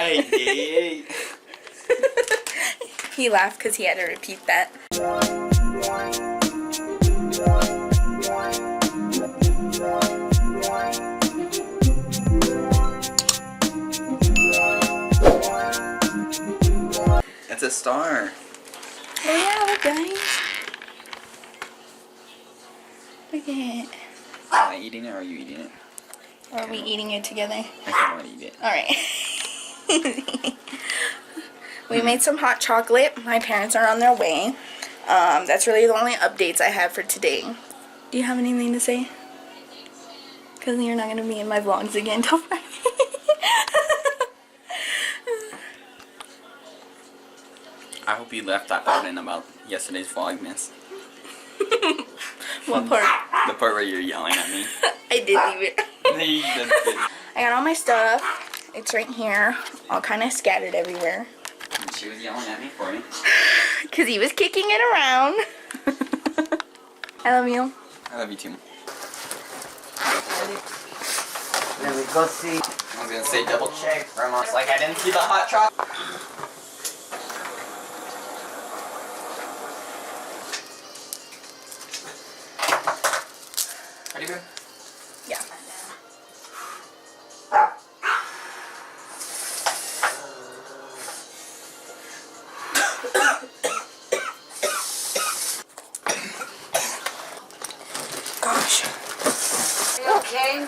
right, Dave. He laughed because he had to repeat that. That's a star. Oh yeah, look guys. Look at it. Am I eating it or are you eating it? Or are we eating it together? I kind of want to eat it. Alright. We made some hot chocolate. My parents are on their way. That's really the only updates I have for today. Do you have anything to say? Because you're not going to be in my vlogs again till Friday. I hope you left that part in about yesterday's vlogmas. What part? The part where you're yelling at me. I did leave it. I I got all my stuff. It's right here. All kind of scattered everywhere. She was yelling at me for you. Because he was kicking it around. I love you. I love you too. Let me go see. I was gonna say double check. Grandma's like, I didn't see the hot chocolate. Ready, babe? Yeah. Gosh. Okay.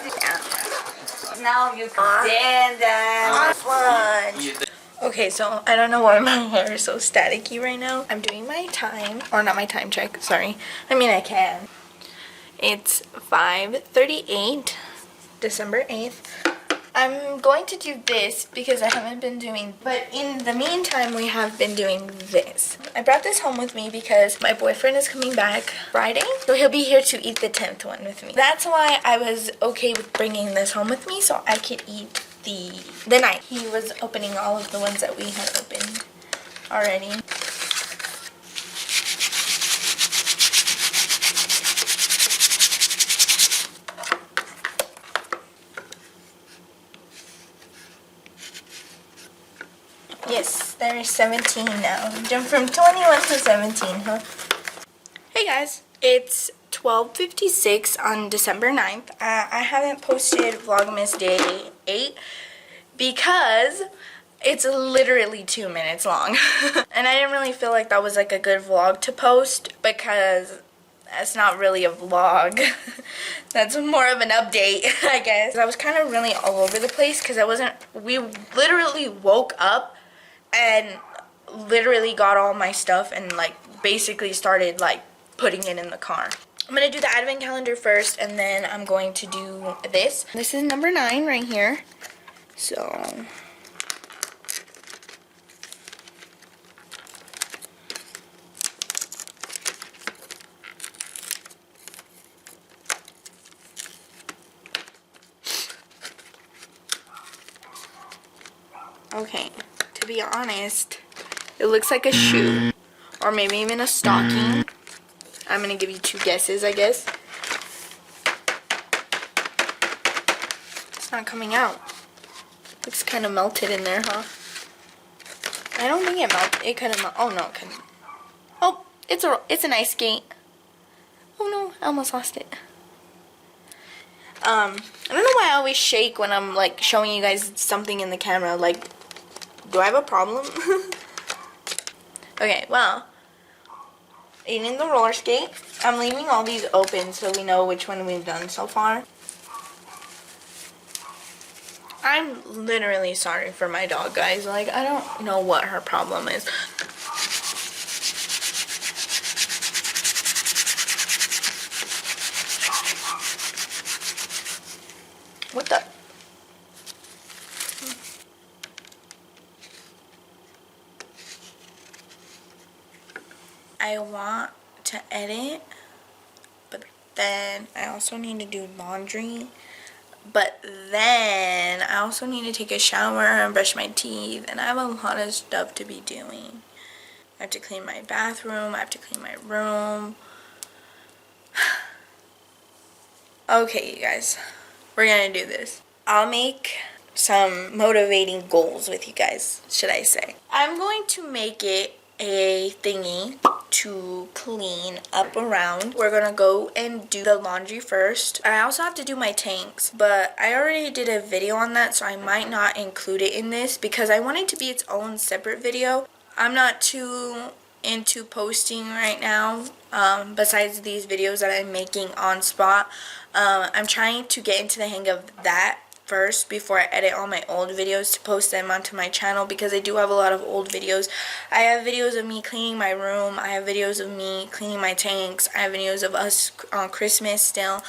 Now you can stand and Okay, so I don't know why my hair is so staticky right now. I'm doing my time, or not my time check, sorry. I mean, I can. It's 5:38, December 8th. I'm going to do this because I haven't been doing, but in the meantime, we have been doing this. I brought this home with me because my boyfriend is coming back Friday, so he'll be here to eat the 10th one with me. That's why I was okay with bringing this home with me, so I could eat the night. He was opening all of the ones that we had opened already. Yes, there is 17 now. Jump from 21 to 17, huh? Hey guys, it's 12:56 on December 9th. I haven't posted Vlogmas Day 8 because it's literally 2 minutes long. And I didn't really feel like that was like a good vlog to post because that's not really a vlog. That's more of an update, I guess. I was kind of really all over the place because we literally woke up and literally got all my stuff and like basically started like putting it in the car. I'm gonna do the advent calendar first and then I'm going to do this. This is number 9 right here. So okay, to be honest, it looks like a shoe or maybe even a stocking. I'm gonna give you 2 guesses, I guess. It's not coming out. Looks kind of melted in there, huh? I don't think it melted. It kind of oh no, it couldn't. Oh, it's an ice skate. Oh no, I almost lost it. I don't know why I always shake when I'm like showing you guys something in the camera. Like, do I have a problem? Okay, well, eating the roller skate. I'm leaving all these open so we know which one we've done so far. I'm literally sorry for my dog, guys. Like, I don't know what her problem is. What the? I want to edit, but then I also need to do laundry, but then I also need to take a shower and brush my teeth, and I have a lot of stuff to be doing. I have to clean my bathroom, I have to clean my room. Okay, you guys, we're gonna do this. I'll make some motivating goals with you guys, should I say. I'm going to make it a thingy to clean up around. We're gonna go and do the laundry first. I also have to do my tanks, but I already did a video on that, so I might not include it in this because I want it to be its own separate video. I'm not too into posting right now, besides these videos that I'm making on spot. I'm trying to get into the hang of that first before I edit all my old videos to post them onto my channel, because I do have a lot of old videos. I have videos of me cleaning my room, I have videos of me cleaning my tanks, I have videos of us on Christmas still.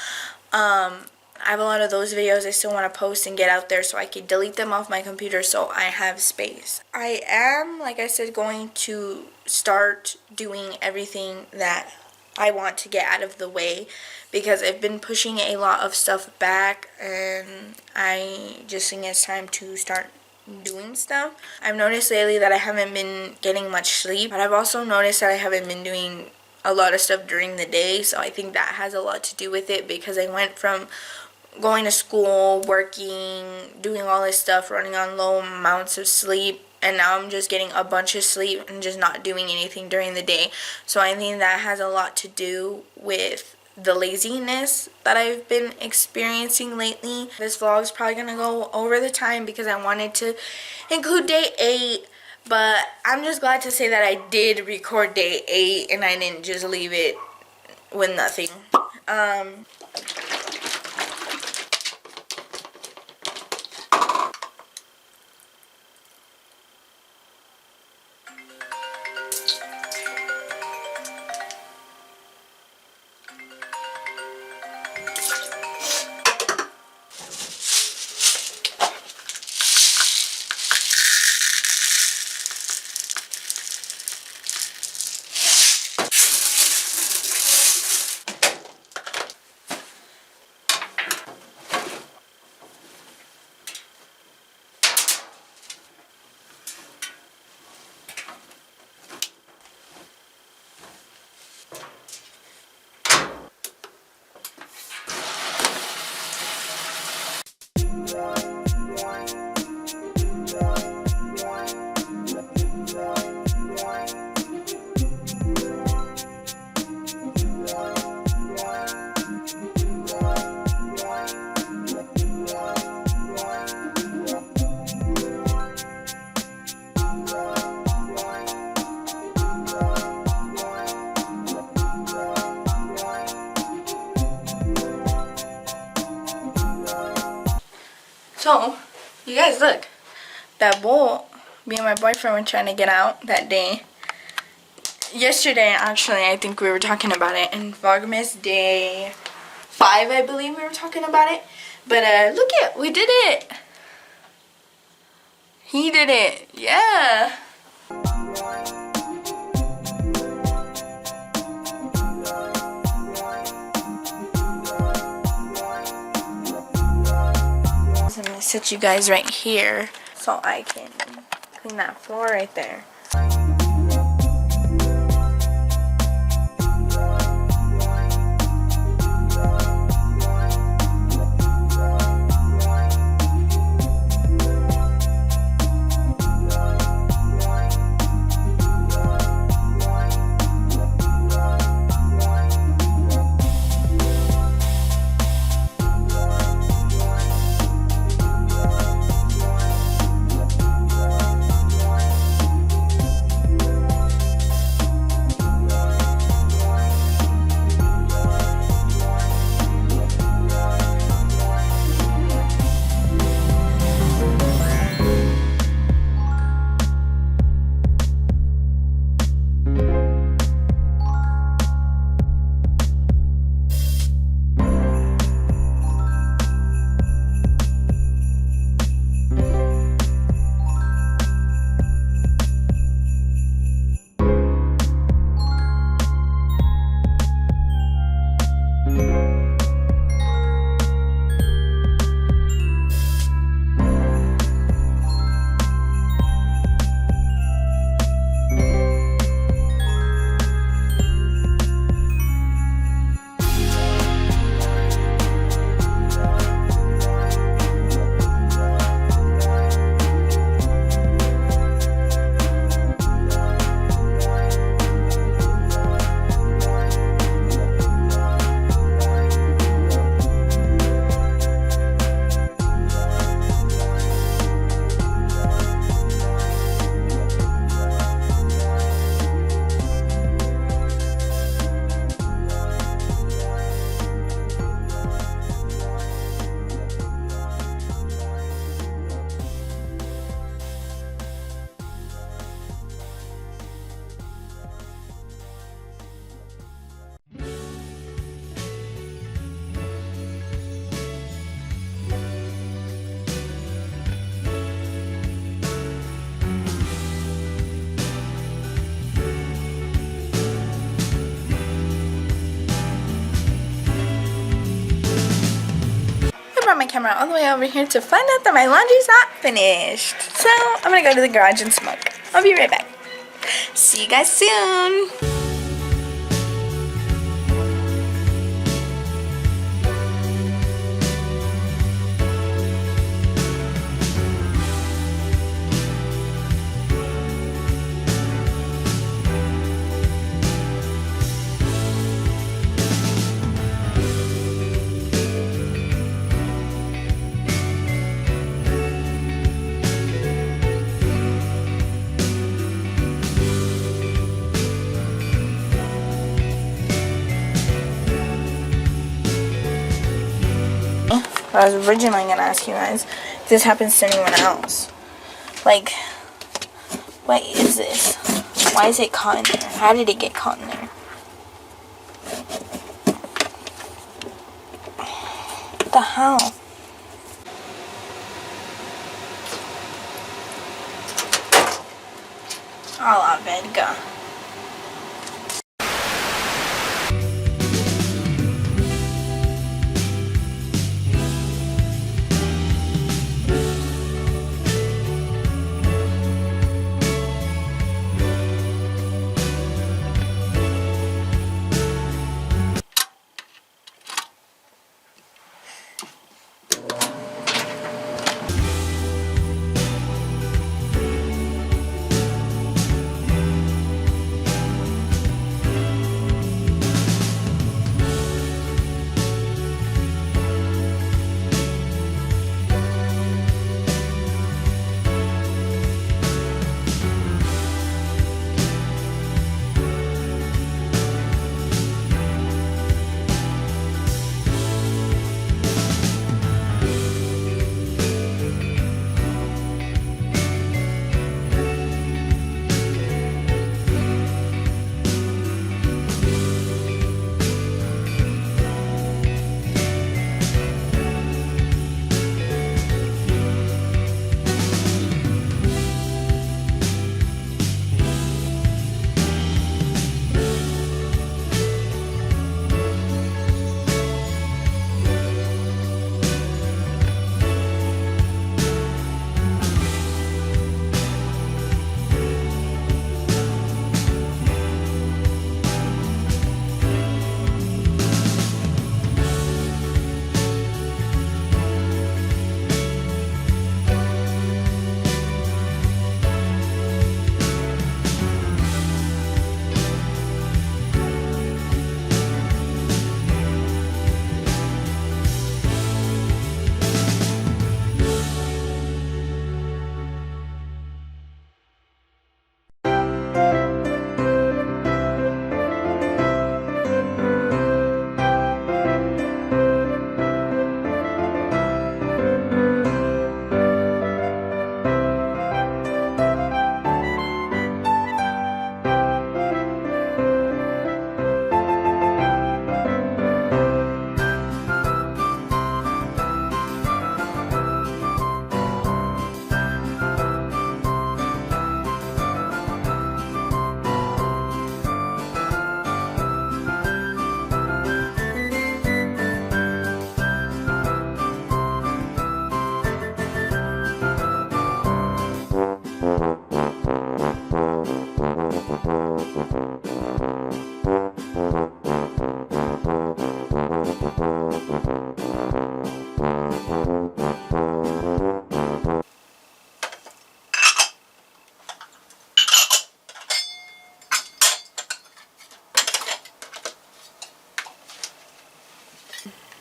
I have a lot of those videos I still want to post and get out there so I can delete them off my computer so I have space. I am, like I said, going to start doing everything that I want to get out of the way, because I've been pushing a lot of stuff back and I just think it's time to start doing stuff. I've noticed lately that I haven't been getting much sleep, but I've also noticed that I haven't been doing a lot of stuff during the day, so I think that has a lot to do with it, because I went from going to school, working, doing all this stuff, running on low amounts of sleep, and now I'm just getting a bunch of sleep and just not doing anything during the day. So I think that has a lot to do with the laziness that I've been experiencing lately. This vlog is probably going to go over the time because I wanted to include day 8, but I'm just glad to say that I did record day 8 and I didn't just leave it with nothing. So, you guys look, that bolt, me and my boyfriend were trying to get out that day. Yesterday, actually, I think we were talking about it in Vlogmas day 5, I believe we were talking about it. But look it, we did it. He did it, yeah. I'm gonna set you guys right here so I can clean that floor right there. brought my camera all the way over here to find out that my laundry's not finished. So I'm gonna go to the garage and smoke. I'll be right back. See you guys soon. I was originally gonna ask you guys if this happens to anyone else. Like, what is this? Why is it caught in there? How did it get caught in there? What the hell? 𝒯𝒾𝓀.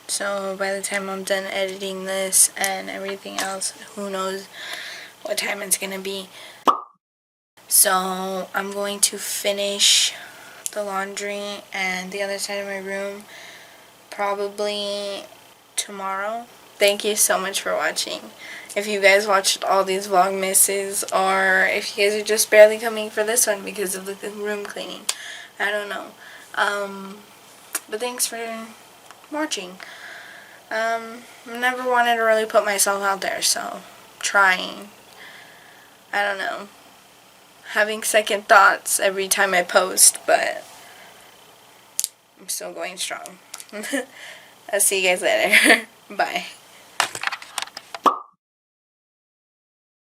So by the time I'm done editing this and everything else, who knows what time it's gonna be. So I'm going to finish the laundry and the other side of my room probably tomorrow. Thank you so much for watching. If you guys watched all these vlogmases, or if you guys are just barely coming for this one because of the room cleaning, I don't know. But thanks for watching. Never wanted to really put myself out there, so trying. I don't know. Having second thoughts every time I post, but I'm still going strong. I'll see you guys later. Bye.